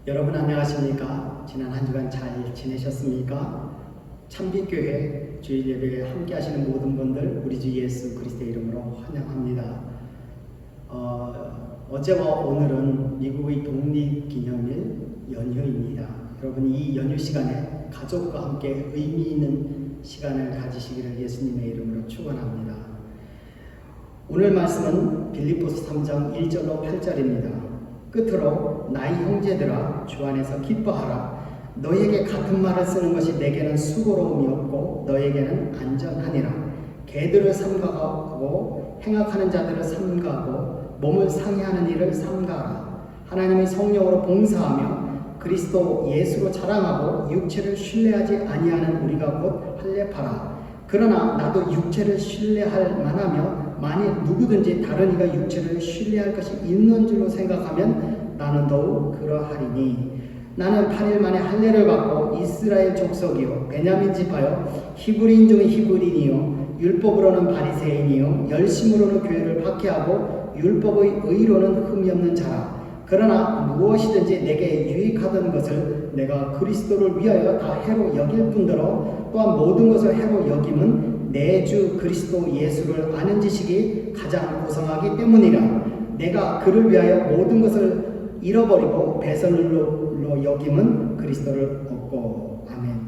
여러분 안녕하십니까? 지난 한 주간 잘 지내셨습니까? 참빛교회 주일 예배에 함께 하시는 모든 분들 우리 주 예수 그리스도의 이름으로 환영합니다. 어제와 오늘은 미국의 독립기념일 연휴입니다. 여러분 이 연휴 시간에 가족과 함께 의미 있는 시간을 가지시기를 예수님의 이름으로 축원합니다. 오늘 말씀은 빌립보서 3장 1절로 8절입니다. 끝으로 나의 형제들아 주 안에서 기뻐하라. 너에게 같은 말을 쓰는 것이 내게는 수고로움이 없고 너에게는 안전하니라. 개들을 삼가고 행악하는 자들을 삼가고 몸을 상해하는 일을 삼가라. 하나님의 성령으로 봉사하며 그리스도 예수로 자랑하고 육체를 신뢰하지 아니하는 우리가 곧 할례파라. 그러나 나도 육체를 신뢰할 만하며 만일 누구든지 다른 이가 육체를 신뢰할 것이 있는 줄로 생각하면 나는 더욱 그러하리니 나는 8일 만에 할례를 받고 이스라엘 족속이요 베냐민 지파요 히브리인 중의 히브리인이요 율법으로는 바리새인이요 열심으로는 교회를 박해하고 율법의 의로는 흠이 없는 자라. 그러나 무엇이든지 내게 유익하던 것을 내가 그리스도를 위하여 다 해로 여길 뿐더러 또한 모든 것을 해로 여김은 내 주 그리스도 예수를 아는 지식이 가장 고상하기 때문이라. 내가 그를 위하여 모든 것을 잃어버리고 배설물로 여김은 그리스도를 얻고. 아멘.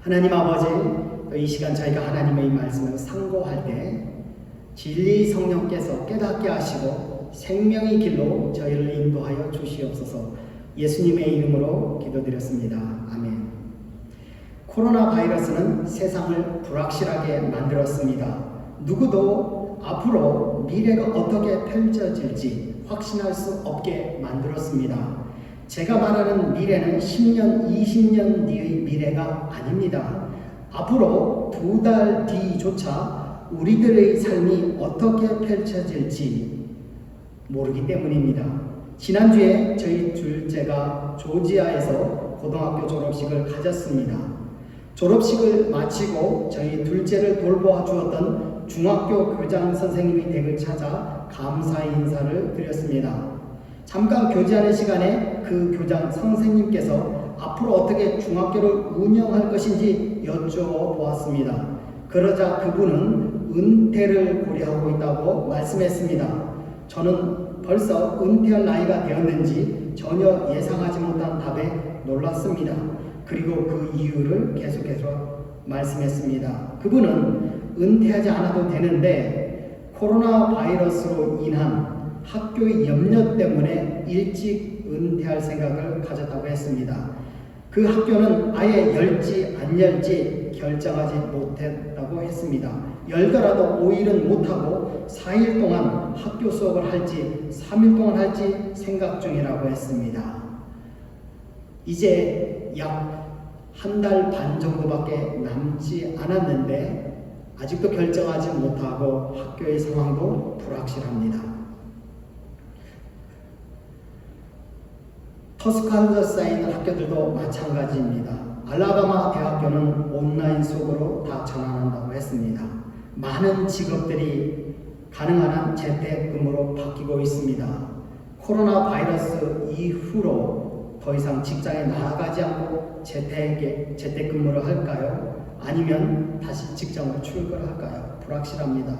하나님 아버지, 이 시간 저희가 하나님의 말씀을 상고할 때 진리 성령께서 깨닫게 하시고 생명의 길로 저희를 인도하여 주시옵소서. 예수님의 이름으로 기도드렸습니다. 아멘. 코로나 바이러스는 세상을 불확실하게 만들었습니다. 누구도 앞으로 미래가 어떻게 펼쳐질지 확신할 수 없게 만들었습니다. 제가 말하는 미래는 10년, 20년 뒤의 미래가 아닙니다. 앞으로 2달 뒤조차 우리들의 삶이 어떻게 펼쳐질지 모르기 때문입니다. 지난주에 저희 둘째가 조지아에서 고등학교 졸업식을 가졌습니다. 졸업식을 마치고 저희 둘째를 돌보아 주었던 중학교 교장 선생님의 댁을 찾아 감사의 인사를 드렸습니다. 잠깐 교제하는 시간에 그 교장 선생님께서 앞으로 어떻게 중학교를 운영할 것인지 여쭤보았습니다. 그러자 그분은 은퇴를 고려하고 있다고 말씀했습니다. 저는 벌써 은퇴할 나이가 되었는지 전혀 예상하지 못한 답에 놀랐습니다. 그리고 그 이유를 계속해서 말씀했습니다. 그분은 은퇴하지 않아도 되는데 코로나 바이러스로 인한 학교의 염려 때문에 일찍 은퇴할 생각을 가졌다고 했습니다. 그 학교는 아예 열지 안 열지 결정하지 못했다고 했습니다. 열더라도 5일은 못하고 4일 동안 학교 수업을 할지 3일 동안 할지 생각 중이라고 했습니다. 이제 약 한 달 반 정도밖에 남지 않았는데 아직도 결정하지 못하고 학교의 상황도 불확실합니다. 터스칸사스에 있는 학교들도 마찬가지입니다. 알라바마 대학교는 온라인 수업으로 다 전환한다고 했습니다. 많은 직업들이 가능한 한 재택근무로 바뀌고 있습니다. 코로나 바이러스 이후로 더 이상 직장에 나아가지 않고 재택근무를 할까요? 아니면 다시 직장으로 출근을 할까요? 불확실합니다.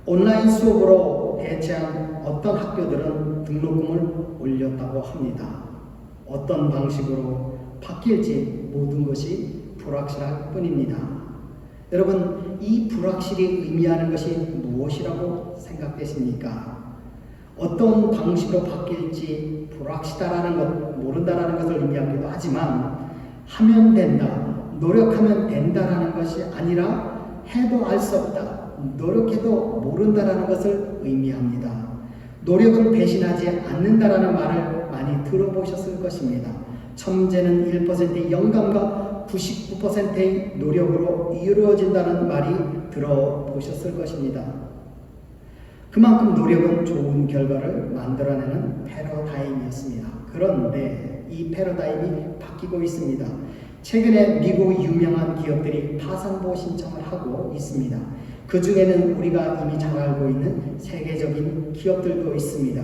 온라인 수업으로 대체한 어떤 학교들은 등록금을 올렸다고 합니다. 어떤 방식으로 바뀔지 모든 것이 불확실할 뿐입니다. 여러분, 이 불확실이 의미하는 것이 무엇이라고 생각되십니까? 어떤 방식으로 바뀔지 불확실하다는 것, 모른다라는 것을 의미하기도 하지만 하면 된다, 노력하면 된다라는 것이 아니라 해도 알 수 없다, 노력해도 모른다라는 것을 의미합니다. 노력은 배신하지 않는다라는 말을 많이 들어보셨을 것입니다. 천재는 1%의 영감과 99%의 노력으로 이루어진다는 말이 들어보셨을 것입니다. 그만큼 노력은 좋은 결과를 만들어내는 패러다임이었습니다. 그런데 이 패러다임이 바뀌고 있습니다. 최근에 미국의 유명한 기업들이 파산보호 신청을 하고 있습니다. 그 중에는 우리가 이미 잘 알고 있는 세계적인 기업들도 있습니다.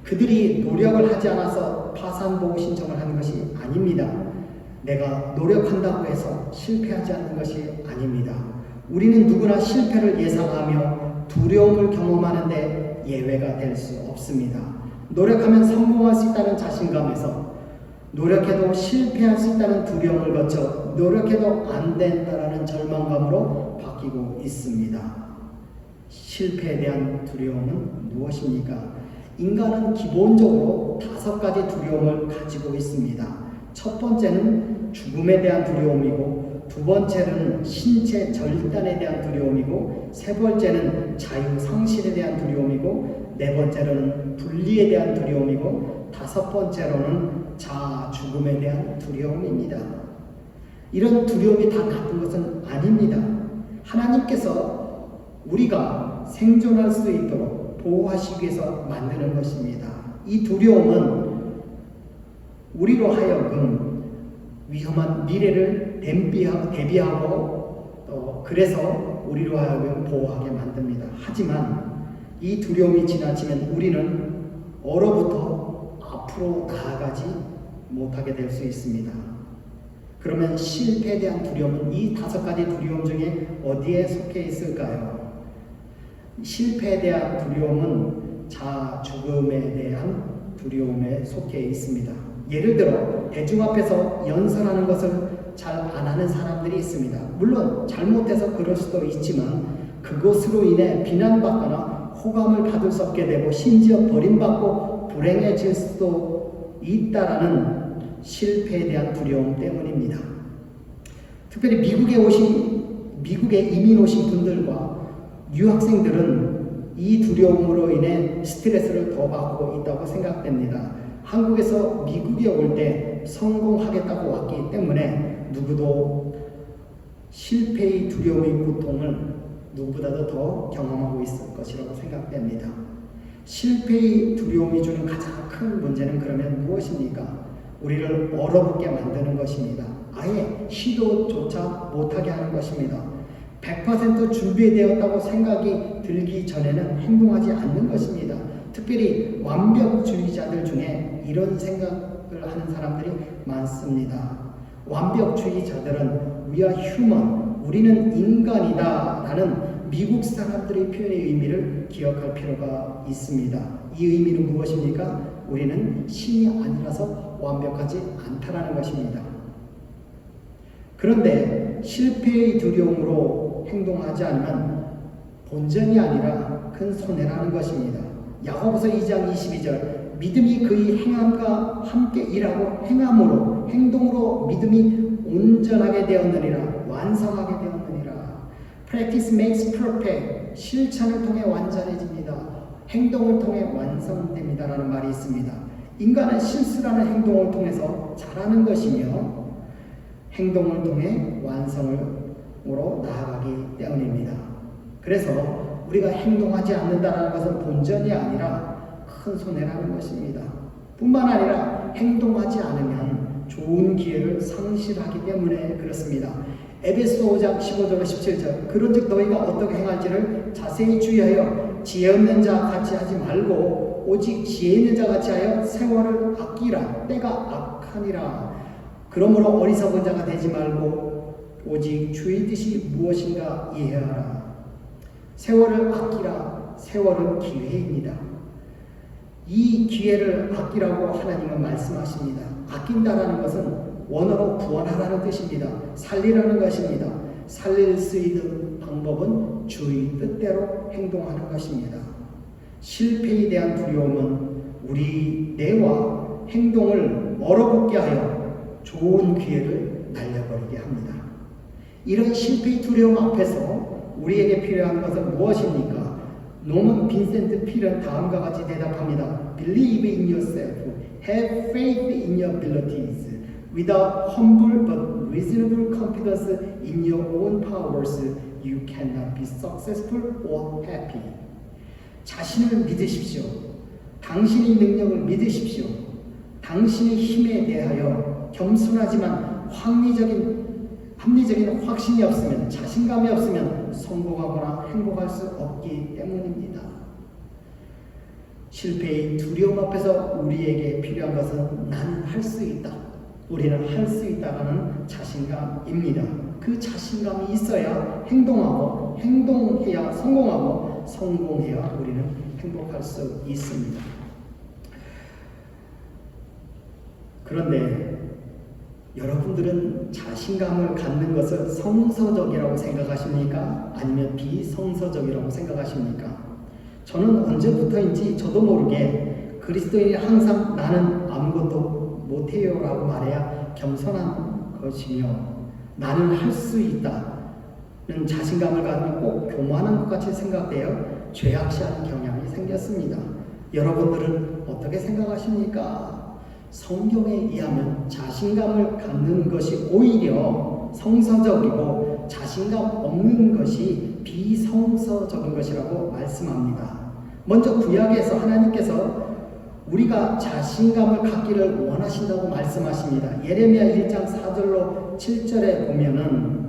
그들이 노력을 하지 않아서 파산보호 신청을 하는 것이 아닙니다. 내가 노력한다고 해서 실패하지 않는 것이 아닙니다. 우리는 누구나 실패를 예상하며 두려움을 경험하는데 예외가 될 수 없습니다. 노력하면 성공할 수 있다는 자신감에서 노력해도 실패할 수 있다는 두려움을 거쳐 노력해도 안 된다라는 절망감으로 바뀌고 있습니다. 실패에 대한 두려움은 무엇입니까? 인간은 기본적으로 5가지 두려움을 가지고 있습니다. 첫 번째는 죽음에 대한 두려움이고, 두 번째는 신체 절단에 대한 두려움이고, 세 번째는 자유 상실에 대한 두려움이고, 네 번째로는 분리에 대한 두려움이고, 다섯 번째로는 자아 죽음에 대한 두려움입니다. 이런 두려움이 다 나쁜 것은 아닙니다. 하나님께서 우리가 생존할 수 있도록 보호하시기 위해서 만드는 것입니다. 이 두려움은 우리로 하여금 위험한 미래를 대비하고 그래서 우리로 하여금 보호하게 만듭니다. 하지만 이 두려움이 지나치면 우리는 얼어붙어 앞으로 나아가지 못하게 될 수 있습니다. 그러면 실패에 대한 두려움은 이 5가지 두려움 중에 어디에 속해 있을까요? 실패에 대한 두려움은 자아 죽음에 대한 두려움에 속해 있습니다. 예를 들어 대중 앞에서 연설하는 것을 잘 안 하는 사람들이 있습니다. 물론 잘못해서 그럴 수도 있지만 그것으로 인해 비난받거나 호감을 받을 수 없게 되고 심지어 버림받고 불행해질 수도 있다라는 실패에 대한 두려움 때문입니다. 특별히 미국에 이민 오신 분들과 유학생들은 이 두려움으로 인해 스트레스를 더 받고 있다고 생각됩니다. 한국에서 미국에 올 때 성공하겠다고 왔기 때문에 누구도 실패의 두려움의 고통을 누구보다도 더 경험하고 있을 것이라고 생각됩니다. 실패의 두려움이 주는 가장 큰 문제는 그러면 무엇입니까? 우리를 얼어붙게 만드는 것입니다. 아예 시도조차 못하게 하는 것입니다. 100% 준비되었다고 생각이 들기 전에는 행동하지 않는 것입니다. 특별히 완벽주의자들 중에 이런 생각을 하는 사람들이 많습니다. 완벽주의자들은 We are human, 우리는 인간이다 라는 미국 사람들의 표현의 의미를 기억할 필요가 있습니다. 이 의미는 무엇입니까? 우리는 신이 아니라서 완벽하지 않다라는 것입니다. 그런데 실패의 두려움으로 행동하지 않으면 본전이 아니라 큰 손해라는 것입니다. 야고보서 2장 22절 믿음이 그의 행함과 함께 일하고 행함으로 행동으로 믿음이 온전하게 되었느니라 완성하게 되었느니라. Practice makes perfect. 실천을 통해 완전해집니다. 행동을 통해 완성됩니다 라는 말이 있습니다. 인간은 실수라는 행동을 통해서 자라는 것이며 행동을 통해 완성으로 나아가기 때문입니다. 그래서 우리가 행동하지 않는다는 것은 본전이 아니라 큰 손해라는 것입니다. 뿐만 아니라 행동하지 않으면 좋은 기회를 상실하기 때문에 그렇습니다. 에베소 5장 15절 17절 그런즉 너희가 어떻게 행할지를 자세히 주의하여 지혜 없는 자 같이 하지 말고 오직 지혜 있는 자 같이 하여 세월을 아끼라. 때가 악하니라. 그러므로 어리석은 자가 되지 말고 오직 주의 뜻이 무엇인가 이해하라. 세월을 아끼라. 세월은 기회입니다. 이 기회를 아끼라고 하나님은 말씀하십니다. 아낀다라는 것은 원어로 구원하라는 뜻입니다. 살리라는 것입니다. 살릴 수 있는 방법은 주의 뜻대로 행동하는 것입니다. 실패에 대한 두려움은 우리 뇌와 행동을 얼어붙게 하여 좋은 기회를 날려버리게 합니다. 이런 실패의 두려움 앞에서 우리에게 필요한 것은 무엇입니까? 노먼 빈센트 필은 다음과 같이 대답합니다. Believe in yourself. Have faith in your abilities. Without humble but reasonable confidence in your own powers, you cannot be successful or happy. 자신을 믿으십시오. 당신의 능력을 믿으십시오. 당신의 힘에 대하여 겸손하지만 합리적인 확신이 없으면, 자신감이 없으면 성공하거나 행복할 수 없기 때문입니다. 실패의 두려움 앞에서 우리에게 필요한 것은 나는 할 수 있다. 우리는 할 수 있다라는 자신감입니다. 그 자신감이 있어야 행동해야 성공하고 성공해야 우리는 행복할 수 있습니다. 그런데 여러분들은 자신감을 갖는 것을 성서적이라고 생각하십니까? 아니면 비성서적이라고 생각하십니까? 저는 언제부터인지 저도 모르게 그리스도인이 항상 나는 아무것도 못해요 라고 말해야 겸손한 것이며 나는 할 수 있다는 자신감을 가지면 꼭 교만한 것 같이 생각되어 죄악시하는 경향이 생겼습니다. 여러분들은 어떻게 생각하십니까? 성경에 의하면 자신감을 갖는 것이 오히려 성서적이고 자신감 없는 것이 비성서적인 것이라고 말씀합니다. 먼저 구약에서 하나님께서 우리가 자신감을 갖기를 원하신다고 말씀하십니다. 예레미야 1장 4절로 7절에 보면은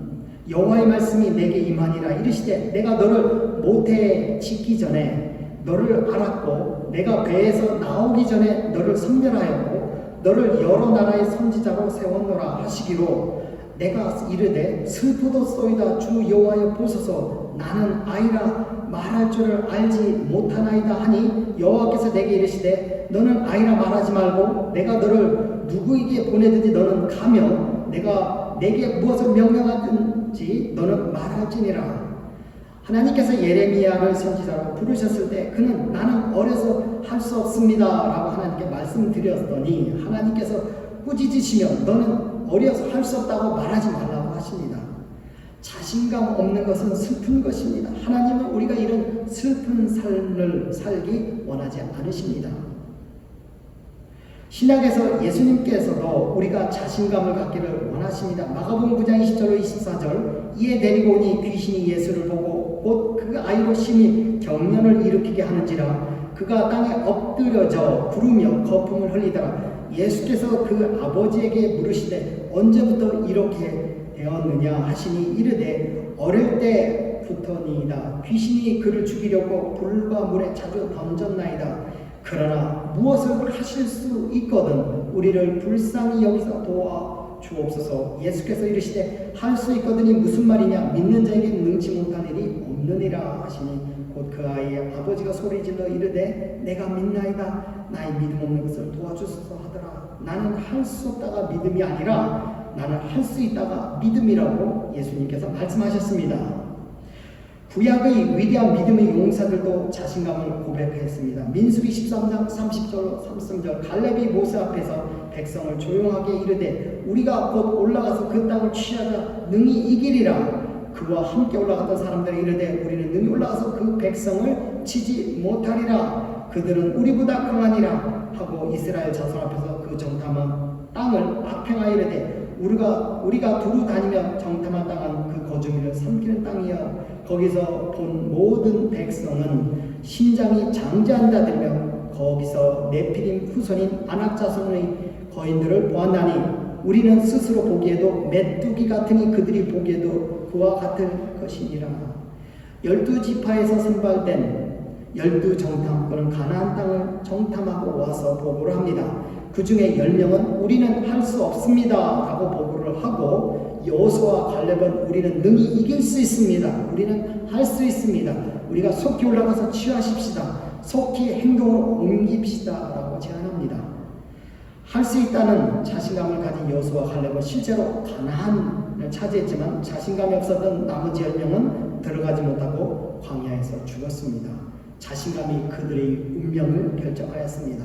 여호와의 말씀이 내게 임하니라 이르시되 내가 너를 모태에 짓기 전에 너를 알았고 내가 배에서 나오기 전에 너를 선별하였고 너를 여러 나라의 선지자로 세웠노라 하시기로 내가 이르되 슬프도소이다 주 여호와여 보소서 나는 아이라 말할 줄을 알지 못하나이다 하니 여호와께서 내게 이르시되 너는 아이라 말하지 말고 내가 너를 누구에게 보내든지 너는 가며 내가 내게 무엇을 명령하든지 너는 말할지니라. 하나님께서 예레미야를 선지자로 부르셨을 때 그는 나는 어려서 할 수 없습니다 라고 하나님께 말씀드렸더니 하나님께서 꾸짖으시며 너는 어려서 할 수 없다고 말하지 말라고 하십니다. 자신감 없는 것은 슬픈 것입니다. 하나님은 우리가 이런 슬픈 삶을 살기 원하지 않으십니다. 신약에서 예수님께서도 우리가 자신감을 갖기를 원하십니다. 마가복음 9장 20절로 24절 이에 데리고 오니 귀신이 예수를 보고 곧 그 아이로 심히 경련을 일으키게 하는지라 그가 땅에 엎드려져 부르며 거품을 흘리더라. 예수께서 그 아버지에게 물으시되 언제부터 이렇게 되었느냐 하시니 이르되 어릴 때부터니이다. 귀신이 그를 죽이려고 불과 물에 자주 던졌나이다. 그러나 무엇을 하실 수 있거든 우리를 불쌍히 여기서 도와 주옵소서. 예수께서 이르시되 할 수 있거든이 무슨 말이냐 믿는 자에게 능치 못한 일이 없느니라 하시니 곧 그 아이의 아버지가 소리질러 이르되 내가 믿나이다 나의 믿음 없는 것을 도와주소서 하더라. 나는 할 수 없다가 믿음이 아니라 나는 할 수 있다가 믿음이라고 예수님께서 말씀하셨습니다. 구약의 위대한 믿음의 용사들도 자신감을 고백했습니다. 민수기 13장 30절 33절 갈렙이 모세 앞에서 백성을 조용하게 이르되 우리가 곧 올라가서 그 땅을 취하자 능히 이기리라. 그와 함께 올라갔던 사람들이 이르되 우리는 능히 올라가서 그 백성을 치지 못하리라. 그들은 우리보다 강하니라 하고 이스라엘 자손 앞에서 그 정탐한 땅을 악평하여 이르되 우리가 두루 다니며 정탐한 땅은 그 거주민을 삼키는 땅이여 거기서 본 모든 백성은 신장이 장대한 자들이며 거기서 네피림 후손인 아낙 자손의 거인들을 보았나니 우리는 스스로 보기에도 메뚜기 같으니 그들이 보기에도 그와 같을 것이니라. 12지파에서 선발된 12정탐꾼은 가나안 땅을 정탐하고 와서 보고를 합니다. 그 중에 10명은 우리는 할 수 없습니다 라고 보고를 하고 여호수아와 갈렙은 우리는 능히 이길 수 있습니다. 우리는 할 수 있습니다. 우리가 속히 올라가서 취하십시다. 속히 행동으로 옮깁시다 라고 제안합니다. 할 수 있다는 자신감을 가진 여호수아와 갈렙은 실제로 가나안을 차지했지만 자신감이 없었던 나머지 10명은 들어가지 못하고 광야에서 죽었습니다. 자신감이 그들의 운명을 결정하였습니다.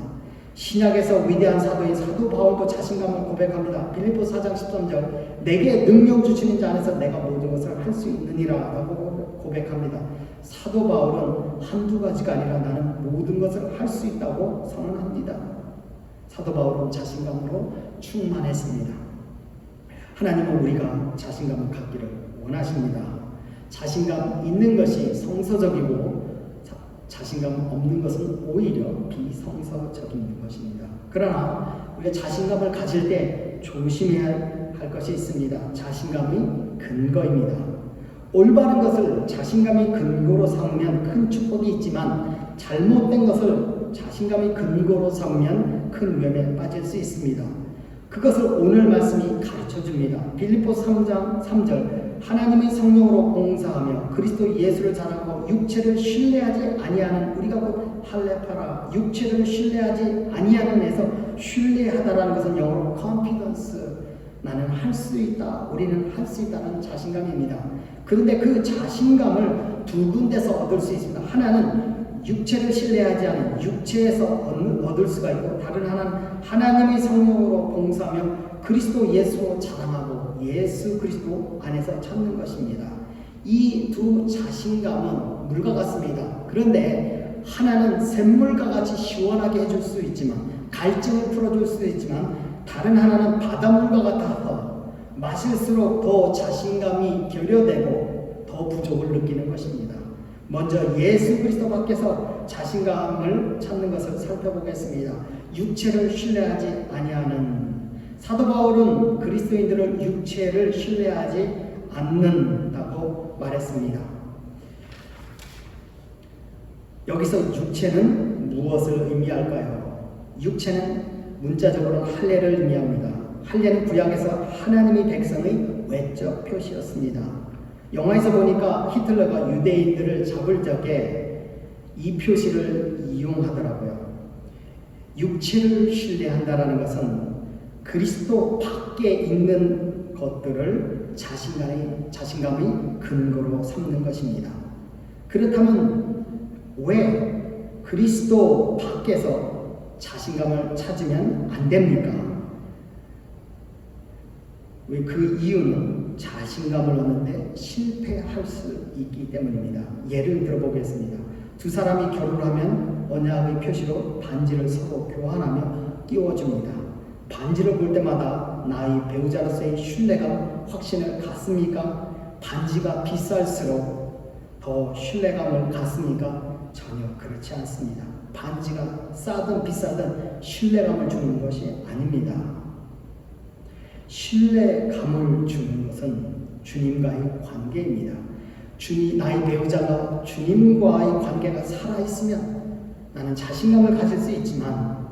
신약에서 위대한 사도인 사도 바울도 자신감을 고백합니다. 빌립보서 4장 13절 내게 능력 주시는 자 안에서 내가 모든 것을 할 수 있느니라 라고 고백합니다. 사도 바울은 한두 가지가 아니라 나는 모든 것을 할 수 있다고 선언합니다. 사도 바울은 자신감으로 충만했습니다. 하나님은 우리가 자신감을 갖기를 원하십니다. 자신감 있는 것이 성서적이고 자신감 없는 것은 오히려 비성서적인 것입니다. 그러나 우리가 자신감을 가질 때 조심해야 할 것이 있습니다. 자신감이 근거입니다. 올바른 것을 자신감이 근거로 삼으면 큰 축복이 있지만 잘못된 것을 자신감이 근거로 삼으면 큰 위험에 빠질 수 있습니다. 그것을 오늘 말씀이 가르쳐줍니다. 빌립보서 3장 3절 하나님의 성령으로 봉사하며 그리스도 예수를 자랑하고 육체를 신뢰하지 아니하는 우리가 곧 할레파라 육체를 신뢰하지 아니하는 에서 신뢰하다라는 것은 영어로 confidence 나는 할 수 있다 우리는 할 수 있다는 자신감입니다. 그런데 그 자신감을 두 군데서 얻을 수 있습니다. 하나는 육체를 신뢰하지 않은 육체에서 얻을 수가 있고 다른 하나는 하나님의 성령으로 봉사하며 그리스도 예수로 자랑하고 예수 그리스도 안에서 찾는 것입니다. 이 두 자신감은 물과 같습니다. 그런데 하나는 샘물과 같이 시원하게 해줄 수 있지만 갈증을 풀어줄 수 있지만 다른 하나는 바닷물과 같아서 마실수록 더 자신감이 결여되고 더 부족을 느끼는 것입니다. 먼저 예수 그리스도 밖에서 자신감을 찾는 것을 살펴보겠습니다. 육체를 신뢰하지 아니하는 사도 바울은 그리스도인들을 육체를 신뢰하지 않는다고 말했습니다. 여기서 육체는 무엇을 의미할까요? 육체는 문자적으로는 할례를 의미합니다. 할례는 구약에서 하나님의 백성의 외적 표시였습니다. 영화에서 보니까 히틀러가 유대인들을 잡을 적에 이 표시를 이용하더라고요. 육체를 신뢰한다라는 것은 그리스도 밖에 있는 것들을 자신감의 근거로 삼는 것입니다. 그렇다면 왜 그리스도 밖에서 자신감을 찾으면 안 됩니까? 왜 그 이유는 자신감을 얻는데 실패할 수 있기 때문입니다. 예를 들어보겠습니다. 두 사람이 결혼을 하면 언약의 표시로 반지를 서로 교환하며 띄워줍니다. 반지를 볼 때마다 나의 배우자로서의 신뢰감, 확신을 갖습니까? 반지가 비쌀수록 더 신뢰감을 갖습니까? 전혀 그렇지 않습니다. 반지가 싸든 비싸든 신뢰감을 주는 것이 아닙니다. 신뢰감을 주는 것은 주님과의 관계입니다. 나의 배우자가 주님과의 관계가 살아있으면 나는 자신감을 가질 수 있지만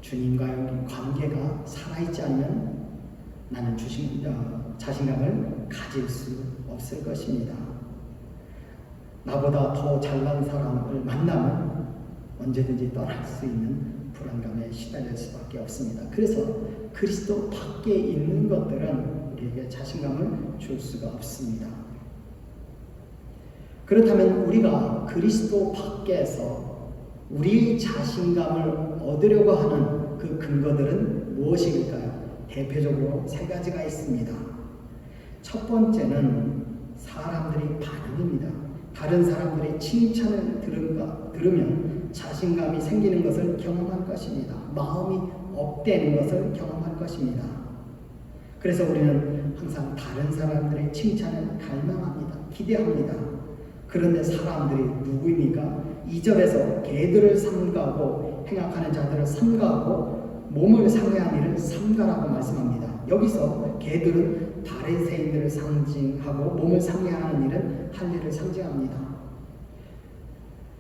주님과의 관계가 살아있지 않으면 나는 자신감을 가질 수 없을 것입니다. 나보다 더 잘난 사람을 만나면 언제든지 떠날 수 있는 불안감에 시달릴 수밖에 없습니다. 그래서 그리스도 밖에 있는 것들은 우리에게 자신감을 줄 수가 없습니다. 그렇다면 우리가 그리스도 밖에서 우리의 자신감을 얻으려고 하는 그 근거들은 무엇일까요? 대표적으로 세 가지가 있습니다. 첫 번째는 사람들의 반응입니다. 다른 사람들의 칭찬을 들으면 자신감이 생기는 것을 경험할 것입니다. 마음이 업되는 것을 경험할 것입니다. 그래서 우리는 항상 다른 사람들의 칭찬을 갈망합니다. 기대합니다. 그런데 사람들이 누구입니까? 2절에서 개들을 삼가고 행악하는 자들을 삼가하고 몸을 상해한 이를 삼가라고 말씀합니다. 여기서 개들은 바리새인들을 상징하고 몸을 상해하는 일은 할례를 상징합니다.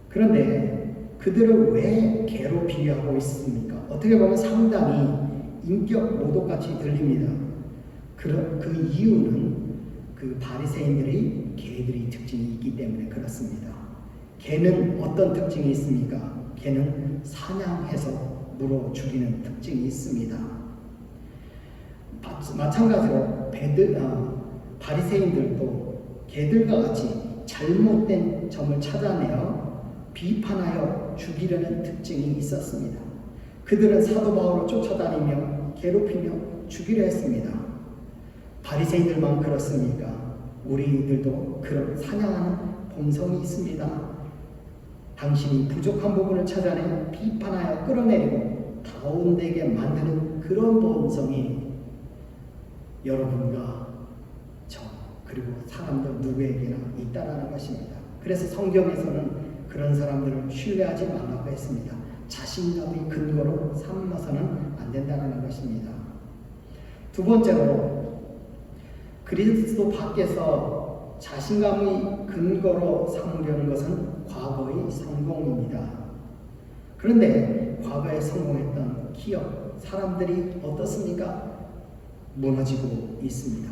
그런데 그들을 왜 개로 비유하고 있습니까? 어떻게 보면 상당히 인격 모독같이 들립니다. 그 이유는 그 바리새인들의 개들의 특징이 있기 때문에 그렇습니다. 개는 어떤 특징이 있습니까? 개는 사냥해서 물어 죽이는 특징이 있습니다. 마찬가지로 바리새인들도 개들과 같이 잘못된 점을 찾아내어 비판하여 죽이려는 특징이 있었습니다. 그들은 사도 바울을 쫓아다니며 괴롭히며 죽이려 했습니다. 바리새인들만 그렇습니까? 우리들도 그런 사냥하는 본성이 있습니다. 당신이 부족한 부분을 찾아내 비판하여 끌어내리고 다운되게 만드는 그런 본성이 여러분과 저 그리고 사람들 누구에게나 있다라는 것입니다. 그래서 성경에서는 그런 사람들을 신뢰하지 말라고 했습니다. 자신감의 근거로 삼아서는 안 된다는 것입니다. 두 번째로 그리스도 밖에서 자신감의 근거로 삼으려는 것은 과거의 성공입니다. 그런데 과거에 성공했던 기업, 사람들이 어떻습니까? 무너지고 있습니다.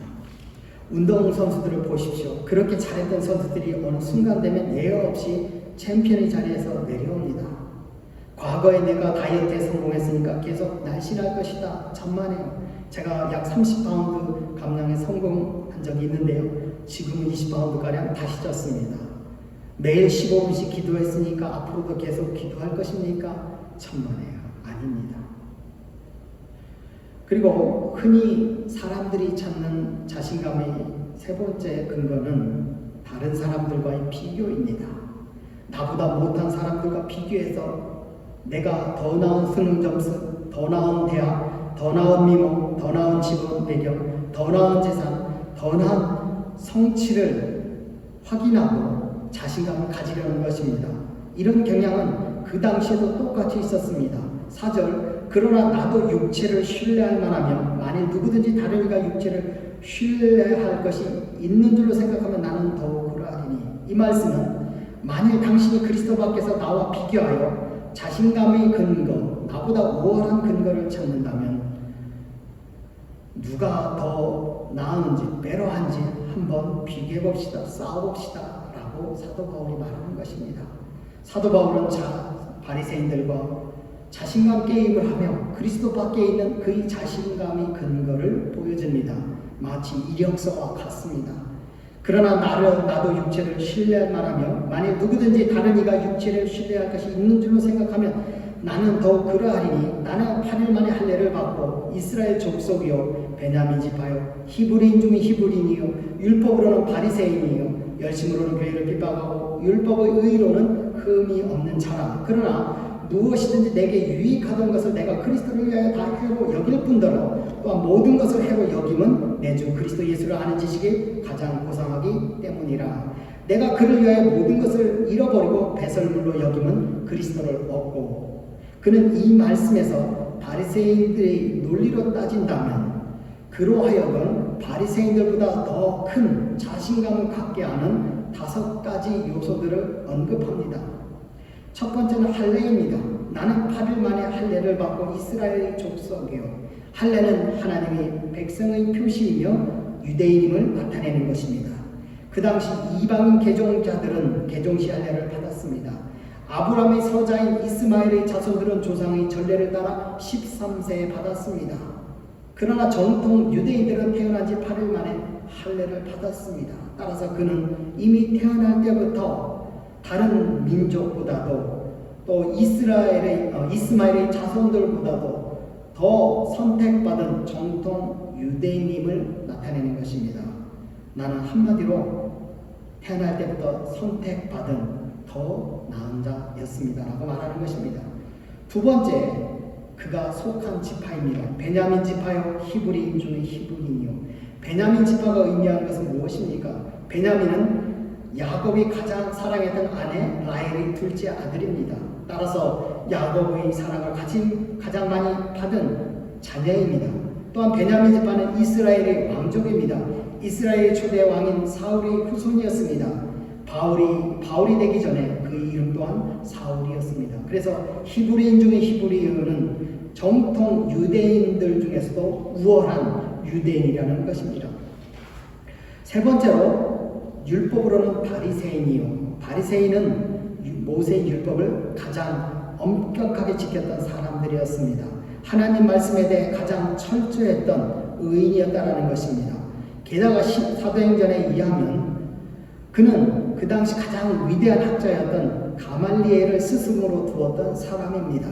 운동선수들을 보십시오. 그렇게 잘했던 선수들이 어느 순간 되면 예외 없이 챔피언의 자리에서 내려옵니다. 과거에 내가 다이어트에 성공했으니까 계속 날씬할 것이다. 천만에요. 제가 약 30파운드 감량에 성공한 적이 있는데요. 지금은 20파운드가량 다시 쪘습니다. 매일 15분씩 기도했으니까 앞으로도 계속 기도할 것입니까? 천만에요. 아닙니다. 그리고 흔히 사람들이 찾는 자신감의 세 번째 근거는 다른 사람들과의 비교입니다. 나보다 못한 사람들과 비교해서 내가 더 나은 수능 점수, 더 나은 대학, 더 나은 미모, 더 나은 직업 배경, 더 나은 재산, 더 나은 성취를 확인하고 자신감을 가지려는 것입니다. 이런 경향은 그 당시에도 똑같이 있었습니다. 4절 그러나 나도 육체를 신뢰할 만하며 만일 누구든지 다른 이가 육체를 신뢰할 것이 있는 줄로 생각하면 나는 더욱 그러하리니. 이 말씀은 만일 당신이 그리스도 밖에서 나와 비교하여 자신감의 근거, 나보다 우월한 근거를 찾는다면 누가 더 나은지 빼로한지 한번 비교해봅시다. 싸워봅시다 라고 사도 바울이 말하는 것입니다. 사도 바울은 바리새인들과 자신감 게임을 하며 그리스도 밖에 있는 그의 자신감의 근거를 보여줍니다. 마치 이력서와 같습니다. 그러나 나도 육체를 신뢰할 만하며 만일 누구든지 다른 이가 육체를 신뢰할 것이 있는 줄로 생각하면 나는 더욱 그러하리니. 나는 8일 만에 할례를 받고 이스라엘 족속이요 베냐민 지파요 히브리인 중에 히브리인이요 율법으로는 바리새인이요 열심으로는 교회를 핍박하고 율법의 의로는 흠이 없는 자라. 그러나 무엇이든지 내게 유익하던 것을 내가 그리스도를 위하여 다 해로 여길 뿐더러 또한 모든 것을 해로 여김은 내 주 그리스도 예수를 아는 지식이 가장 고상하기 때문이라. 내가 그를 위하여 모든 것을 잃어버리고 배설물로 여김은 그리스도를 얻고. 그는 이 말씀에서 바리새인들의 논리로 따진다면 그로 하여금 바리새인들보다 더 큰 자신감을 갖게 하는 5가지 요소들을 언급합니다. 첫 번째는 할례입니다. 나는 8일 만에 할례를 받고 이스라엘의 족속이요. 할례는 하나님의 백성의 표시이며 유대인임을 나타내는 것입니다. 그 당시 이방인 개종자들은 개종시 할례를 받았습니다. 아브라함의 서자인 이스마엘의 자손들은 조상의 전례를 따라 13세에 받았습니다. 그러나 정통 유대인들은 태어난 지 8일 만에 할례를 받았습니다. 따라서 그는 이미 태어날 때부터 다른 민족보다도 또 이스마엘의 자손들보다도 더 선택받은 정통 유대인임을 나타내는 것입니다. 나는 한마디로 태어날 때부터 선택받은 더 나은 자였습니다 라고 말하는 것입니다. 두 번째, 그가 속한 지파입니다. 베냐민 지파요 히브리인 중에 히브리인이요. 베냐민 지파가 의미하는 것은 무엇입니까? 베냐민은 야곱이 가장 사랑했던 아내 라헬의 둘째 아들입니다. 따라서 야곱의 사랑을 가장 많이 받은 자녀입니다. 또한 베냐민 지파는 이스라엘의 왕족입니다. 이스라엘의 초대 왕인 사울의 후손이었습니다. 바울이 되기 전에 그의 이름 또한 사울이었습니다. 그래서 히브리인 중에 히브리인은 정통 유대인들 중에서도 우월한 유대인이라는 것입니다. 세 번째로 율법으로는 바리새인이요. 바리새인은 모세의 율법을 가장 엄격하게 지켰던 사람들이었습니다. 하나님 말씀에 대해 가장 철저했던 의인이었다는 것입니다. 게다가 사도행전에 의하면 그는 그 당시 가장 위대한 학자였던 가말리엘을 스승으로 두었던 사람입니다.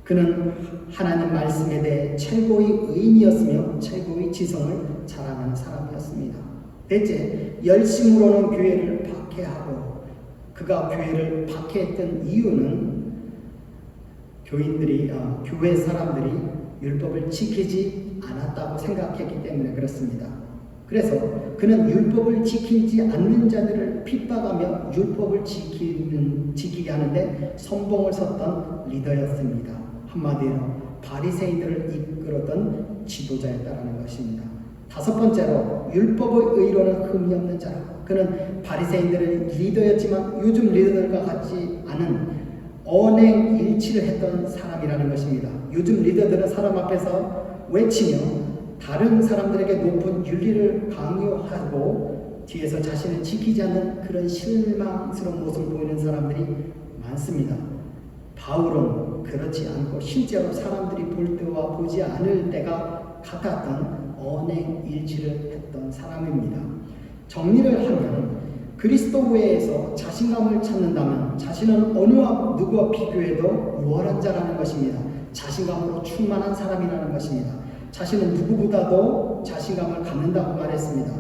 그는 하나님 말씀에 대해 최고의 의인이었으며 최고의 지성을 자랑하는 사람이었습니다. 대체 열심으로는 교회를 박해하고 그가 교회를 박해했던 이유는 교회 사람들이 율법을 지키지 않았다고 생각했기 때문에 그렇습니다. 그래서 그는 율법을 지키지 않는 자들을 핍박하며 율법을 지키게 하는데 선봉을 섰던 리더였습니다. 한마디로 바리새인들을 이끌었던 지도자였다는 것입니다. 다섯 번째로 율법의 의로는 흠이 없는 자라. 그는 바리새인들의 리더였지만 요즘 리더들과 같지 않은 언행 일치를 했던 사람이라는 것입니다. 요즘 리더들은 사람 앞에서 외치며 다른 사람들에게 높은 윤리를 강요하고 뒤에서 자신을 지키지 않는 그런 실망스러운 모습을 보이는 사람들이 많습니다. 바울은 그렇지 않고 실제로 사람들이 볼 때와 보지 않을 때가 같았던 언행 일치를 했던 사람입니다. 정리를 하면 그리스도 외에서 자신감을 찾는다면 자신은 어느 누구와 비교해도 우월한 자라는 것입니다. 자신감으로 충만한 사람이라는 것입니다. 자신은 누구보다도 자신감을 갖는다고 말했습니다.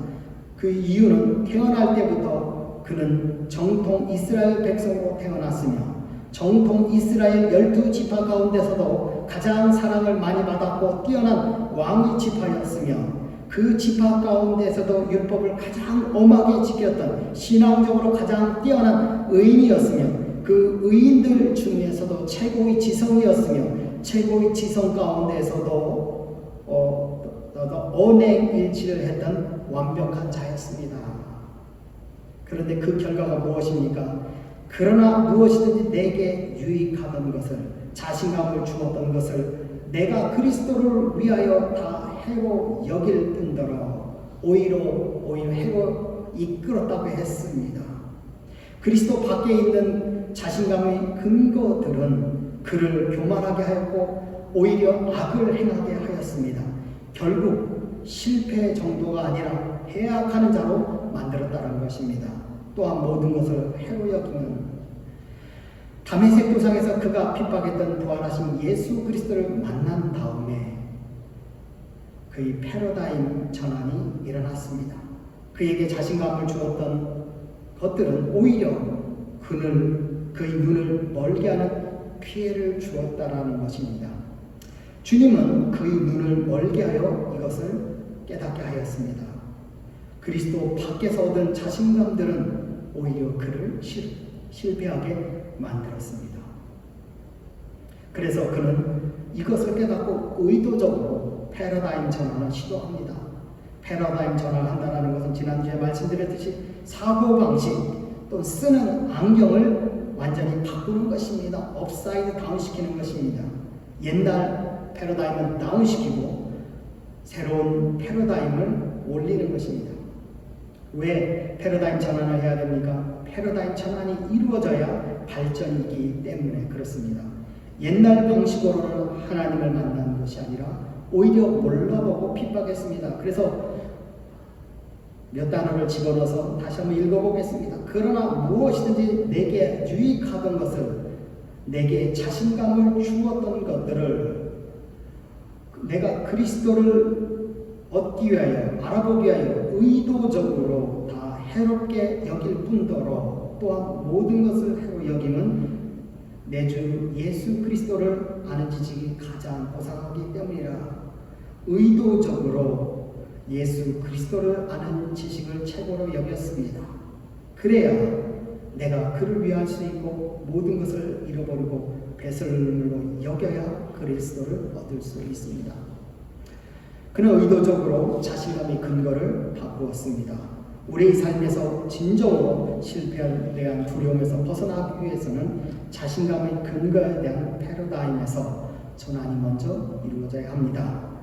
그 이유는 태어날 때부터 그는 정통 이스라엘 백성으로 태어났으며 정통 이스라엘 12지파 가운데서도 가장 사랑을 많이 받았고 뛰어난 왕의 지파였으며 그 지파 가운데서도 율법을 가장 엄하게 지켰던 신앙적으로 가장 뛰어난 의인이었으며 그 의인들 중에서도 최고의 지성이었으며 최고의 지성 가운데서도 언행 일치를 했던 완벽한 자였습니다. 그런데 그 결과가 무엇입니까? 그러나 무엇이든지 내게 유익하던 것을, 자신감을 주었던 것을 내가 그리스도를 위하여 다 해로 여길 뿐더러 오히려 해로 이끌었다고 했습니다. 그리스도 밖에 있는 자신감의 근거들은 그를 교만하게 하였고 오히려 악을 행하게 하였습니다. 결국 실패 정도가 아니라 해악하는 자로 만들었다는 것입니다. 또한 모든 것을 해로 여기는 다메섹 도상에서 그가 핍박했던 부활하신 예수 그리스도를 만난 다음에 그의 패러다임 전환이 일어났습니다. 그에게 자신감을 주었던 것들은 오히려 그의 눈을 멀게 하는 피해를 주었다라는 것입니다. 주님은 그의 눈을 멀게 하여 이것을 깨닫게 하였습니다. 그리스도 밖에서 얻은 자신감들은 오히려 그를 실패하게 만들었습니다. 그래서 그는 이것을 깨닫고 의도적으로 패러다임 전환을 시도합니다. 패러다임 전환을 한다는 것은 지난주에 말씀드렸듯이 사고방식 또 쓰는 안경을 완전히 바꾸는 것입니다. 업사이드 다운 시키는 것입니다. 옛날 패러다임은 다운시키고 새로운 패러다임을 올리는 것입니다. 왜 패러다임 전환을 해야 됩니까? 패러다임 전환이 이루어져야 발전이기 때문에 그렇습니다. 옛날 방식으로는 하나님을 만나는 것이 아니라 오히려 몰라보고 핍박했습니다. 그래서 몇 단어를 집어넣어서 다시 한번 읽어보겠습니다. 그러나 무엇이든지 내게 유익하던 것을, 내게 자신감을 주었던 것들을 내가 그리스도를 얻기 위하여, 알아보기 위하여 의도적으로 다 해롭게 여길 뿐더러 또한 모든 것을 해로 여김은 내 주 예수 그리스도를 아는 지식이 가장 고상하기 때문이라. 의도적으로 예수 그리스도를 아는 지식을 최고로 여겼습니다. 그래야 내가 그를 위할 수 있고 모든 것을 잃어버리고 배설물로 여겨야 그리스도를 얻을 수 있습니다. 그는 의도적으로 자신감의 근거를 바꾸었습니다. 우리의 삶에서 진정으로 실패에 대한 두려움에서 벗어나기 위해서는 자신감의 근거에 대한 패러다임에서 전환이 먼저 이루어져야 합니다.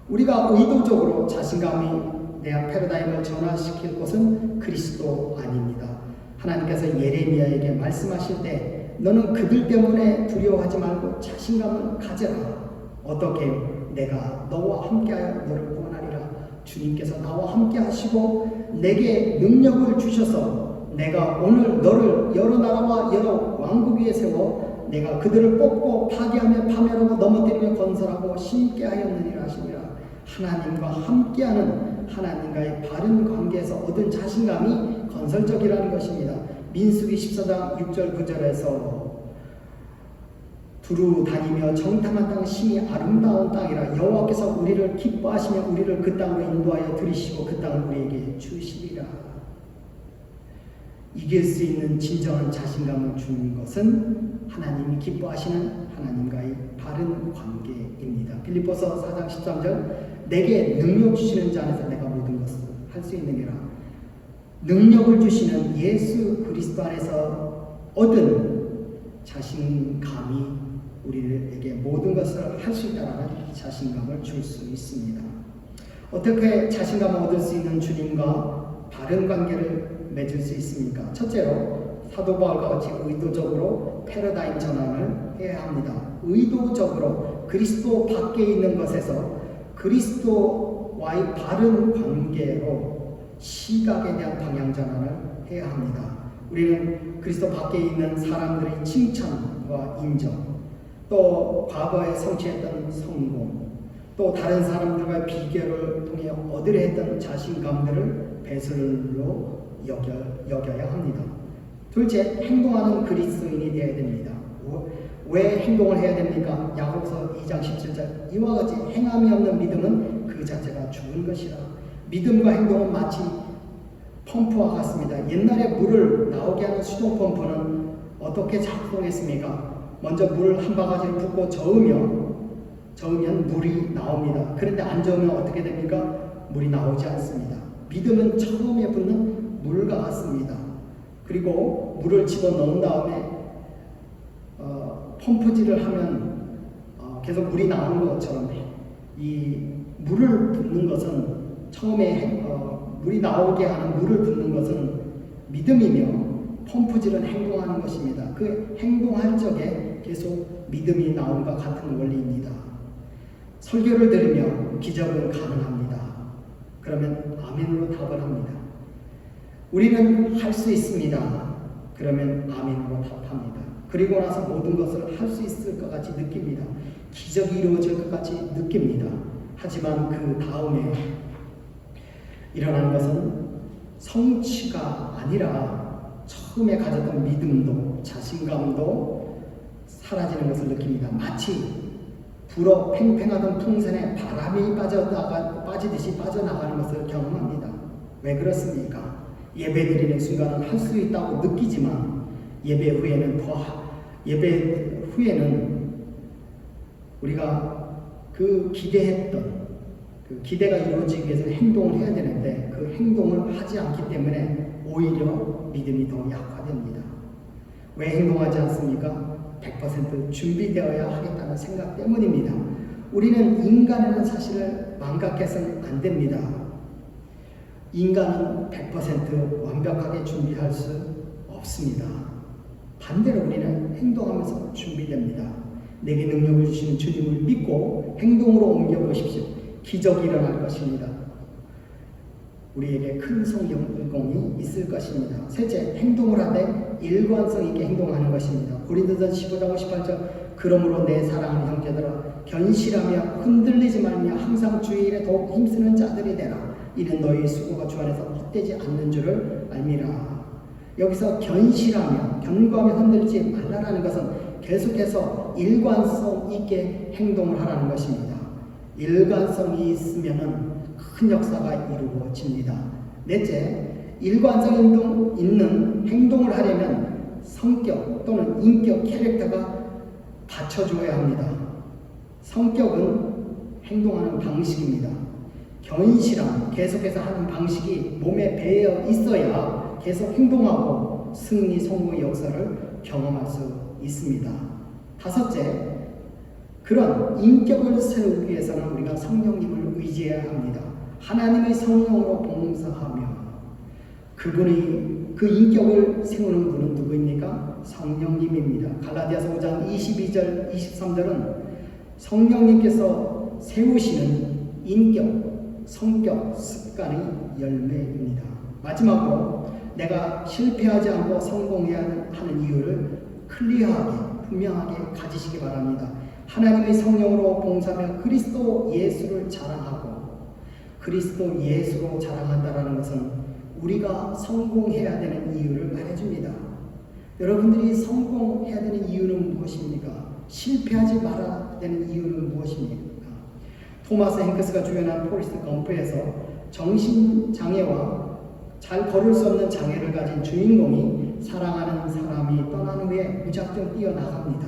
우리가 의도적으로 자신감에 대한 패러다임을 전환시킬 곳은 그리스도 아닙니다. 하나님께서 예레미야에게 말씀하실 때 너는 그들 때문에 두려워하지 말고 자신감을 가져라. 어떻게? 내가 너와 함께하여 너를 구원하리라. 주님께서 나와 함께 하시고 내게 능력을 주셔서 내가 오늘 너를 여러 나라와 여러 왕국 위에 세워 내가 그들을 뽑고 파괴하며 파멸하고 넘어뜨리며 건설하고 심게 하였느니라 하시니라. 하나님과 함께하는 하나님과의 바른 관계에서 얻은 자신감이 건설적이라는 것입니다. 민수기 14장 6절 9절에서 두루 다니며 정탐한 땅 심히 아름다운 땅이라. 여호와께서 우리를 기뻐하시며 우리를 그 땅으로 인도하여 들이시고 그 땅을 우리에게 주시리라. 이길 수 있는 진정한 자신감을 주는 것은 하나님이 기뻐하시는 하나님과의 바른 관계입니다. 빌립보서 4장 13절 내게 능력 주시는 자 안에서 내가 모든 것을 할 수 있느니라. 능력을 주시는 예수 그리스도 안에서 얻은 자신감이 우리에게 모든 것을 할 수 있다는 자신감을 줄 수 있습니다. 어떻게 자신감을 얻을 수 있는 주님과 바른 관계를 맺을 수 있습니까? 첫째로 사도 바울과 같이 의도적으로 패러다임 전환을 해야 합니다. 의도적으로 그리스도 밖에 있는 것에서 그리스도와의 바른 관계로 시각에 대한 방향 전환을 해야 합니다. 우리는 그리스도 밖에 있는 사람들의 칭찬과 인정, 또 과거에 성취했던 성공, 또 다른 사람들과의 비교를 통해 얻으려 했던 자신감들을 배설로 여겨야 합니다. 둘째, 행동하는 그리스도인이 되어야 됩니다. 왜 행동을 해야 됩니까? 야고보서 2장 17절 이와 같이 행함이 없는 믿음은 그 자체가 죽은 것이라. 믿음과 행동은 마치 펌프와 같습니다. 옛날에 물을 나오게 하는 수동 펌프는 어떻게 작동했습니까? 먼저 물 한 바가지를 붓고 저으면 물이 나옵니다. 그런데 안 저으면 어떻게 됩니까? 물이 나오지 않습니다. 믿음은 처음에 붓는 물과 같습니다. 그리고 물을 집어넣은 다음에 펌프질을 하면 계속 물이 나오는 것처럼 이 물을 붓는 것은 처음에 물이 나오게 하는 물을 붓는 것은 믿음이며 펌프질은 행동하는 것입니다. 그 행동할 적에 계속 믿음이 나온과 같은 원리입니다. 설교를 들으며 기적은 가능합니다. 그러면 아멘으로 답을 합니다. 우리는 할 수 있습니다. 그러면 아멘으로 답합니다. 그리고 나서 모든 것을 할 수 있을 것 같이 느낍니다. 기적이 이루어질 것 같이 느낍니다. 하지만 그 다음에 일어나는 것은 성취가 아니라 처음에 가졌던 믿음도 자신감도 사라지는 것을 느낍니다. 마치 불어 팽팽하던 풍선에 바람이 빠지듯이 빠져나가는 것을 경험합니다. 왜 그렇습니까? 예배 드리는 순간은 할 수 있다고 느끼지만 예배 후에는 우리가 그 기대했던 그 기대가 이루어지기 위해서 행동을 해야 되는데 그 행동을 하지 않기 때문에 오히려 믿음이 더 약화됩니다. 왜 행동하지 않습니까? 100% 준비되어야 하겠다는 생각 때문입니다. 우리는 인간이라는 사실을 망각해서는 안 됩니다. 인간은 100% 완벽하게 준비할 수 없습니다. 반대로 우리는 행동하면서 준비됩니다. 내게 능력을 주시는 주님을 믿고 행동으로 옮겨보십시오. 기적이 일어날 것입니다. 우리에게 큰 성공이 있을 것입니다. 셋째, 행동을 하되 일관성 있게 행동하는 것입니다. 고린도전서 15장 58절 그러므로 내 사랑하는 형제들아 견실하며 흔들리지 말며 항상 주의 일에 더욱 힘쓰는 자들이 되라. 이는 너희 수고가 주 안에서 헛되지 않는 줄을 알미라. 여기서 견실하며 견고하며 흔들리지 말라라는 것은 계속해서 일관성 있게 행동을 하라는 것입니다. 일관성이 있으면 큰 역사가 이루어집니다. 넷째, 일관성 있는 행동을 하려면 성격 또는 인격, 캐릭터가 받쳐줘야 합니다. 성격은 행동하는 방식입니다. 견실함, 계속해서 하는 방식이 몸에 배어 있어야 계속 행동하고 승리, 성공의 역사를 경험할 수 있습니다. 다섯째, 그런 인격을 세우기 위해서는 우리가 성령님을 의지해야 합니다. 하나님의 성령으로 봉사하며 그 인격을 세우는 분은 누구입니까? 성령님입니다. 갈라디아서 5장 22절 23절은 성령님께서 세우시는 인격, 성격, 습관의 열매입니다. 마지막으로 내가 실패하지 않고 성공해야 하는 이유를 클리어하게, 분명하게 가지시기 바랍니다. 하나님의 성령으로 봉사하며 그리스도 예수를 자랑하고 그리스도 예수로 자랑한다는 것은 우리가 성공해야 되는 이유를 말해줍니다. 여러분들이 성공해야 되는 이유는 무엇입니까? 실패하지 말아야 되는 이유는 무엇입니까? 토마스 행크스가 주연한 포레스트 검프에서 정신장애와 잘 걸을 수 없는 장애를 가진 주인공이 사랑하는 사람이 떠난 후에 무작정 뛰어나갑니다.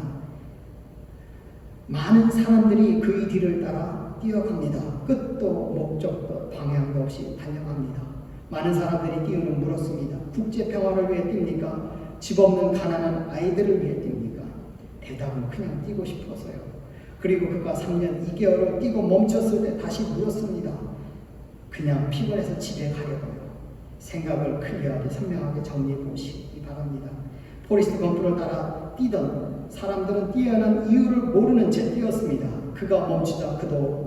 많은 사람들이 그의 뒤를 따라 뛰어갑니다. 끝도 목적도 방향도 없이 달려갑니다. 많은 사람들이 뛰어는 물었습니다. 국제 평화를 위해 뜁니까? 집 없는 가난한 아이들을 위해 뜁니까? 대답은 그냥 뛰고 싶어서요. 그리고 그가 3년 2개월을 뛰고 멈췄을 때 다시 물었습니다. 그냥 피곤해서 집에 가려고요. 생각을 클리어하게 선명하게 정리해 보시기 바랍니다. 포레스트 검프를 따라 뛰던 사람들은 뛰어난 이유를 모르는 채 뛰었습니다. 그가 멈추자 그도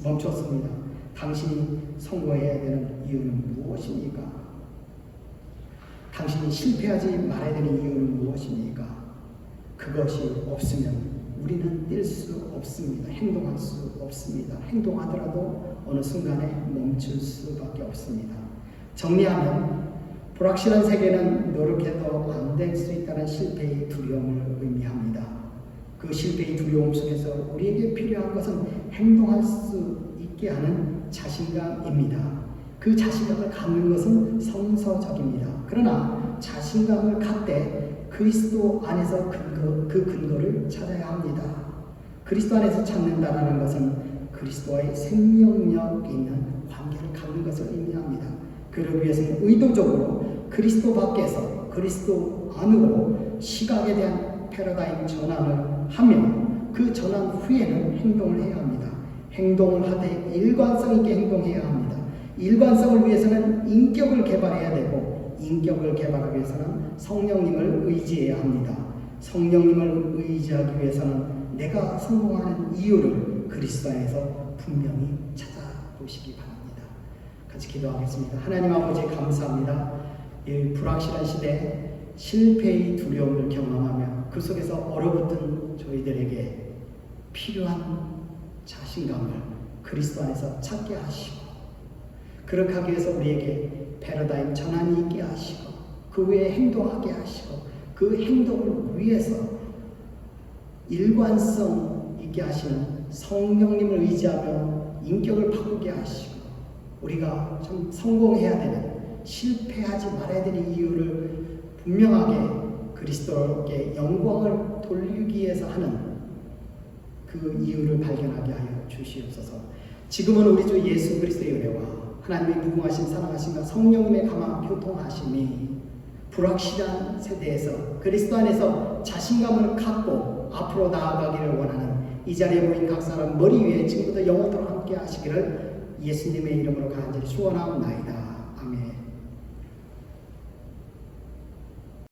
멈췄습니다. 당신이 성공해야 되는 이유는 무엇입니까? 당신이 실패하지 말아야 되는 이유는 무엇입니까? 그것이 없으면 우리는 뛸 수 없습니다. 행동할 수 없습니다. 행동하더라도 어느 순간에 멈출 수밖에 없습니다. 정리하면 불확실한 세계는 노력해도 안 될 수 있다는 실패의 두려움을 의미합니다. 그 실패의 두려움 속에서 우리에게 필요한 것은 행동할 수 있게 하는 자신감입니다. 그 자신감을 갖는 것은 성서적입니다. 그러나 자신감을 갖되 그리스도 안에서 그 근거를 찾아야 합니다. 그리스도 안에서 찾는다는 것은 그리스도와의 생명력 있는 관계를 갖는 것을 의미합니다. 그를 위해서는 의도적으로 그리스도 밖에서 그리스도 안으로 시각에 대한 패러다임 전환을 하며 그 전환 후에는 행동을 해야 합니다. 행동을 하되 일관성 있게 행동해야 합니다. 일관성을 위해서는 인격을 개발해야 되고 인격을 개발하기 위해서는 성령님을 의지해야 합니다. 성령님을 의지하기 위해서는 내가 성공하는 이유를 그리스도 안에서 분명히 찾아보시기 바랍니다. 같이 기도하겠습니다. 하나님 아버지 감사합니다. 이 불확실한 시대에 실패의 두려움을 경험하며 그 속에서 얼어붙은 저희들에게 필요한 자신감을 그리스도 안에서 찾게 하시고 그렇게 하기 위해서 우리에게 패러다임 전환이 있게 하시고 그 외에 행동하게 하시고 그 행동을 위해서 일관성 있게 하시는 성령님을 의지하며 인격을 바꾸게 하시고 우리가 좀 성공해야 되는 실패하지 말아야 되는 이유를 분명하게 그리스도께 영광을 돌리기 위해서 하는 그 이유를 발견하게 하여 주시옵소서. 지금은 우리 주 예수 그리스도의 은혜와 하나님의 무궁하신 사랑하심과 성령님의 감화 교통하심이 불확실한 세대에서 그리스도 안에서 자신감을 갖고 앞으로 나아가기를 원하는 이 자리에 모인 각 사람 머리 위에 지금부터 영원토록 함께 하시기를 예수님의 이름으로 간절히 축원하옵나이다.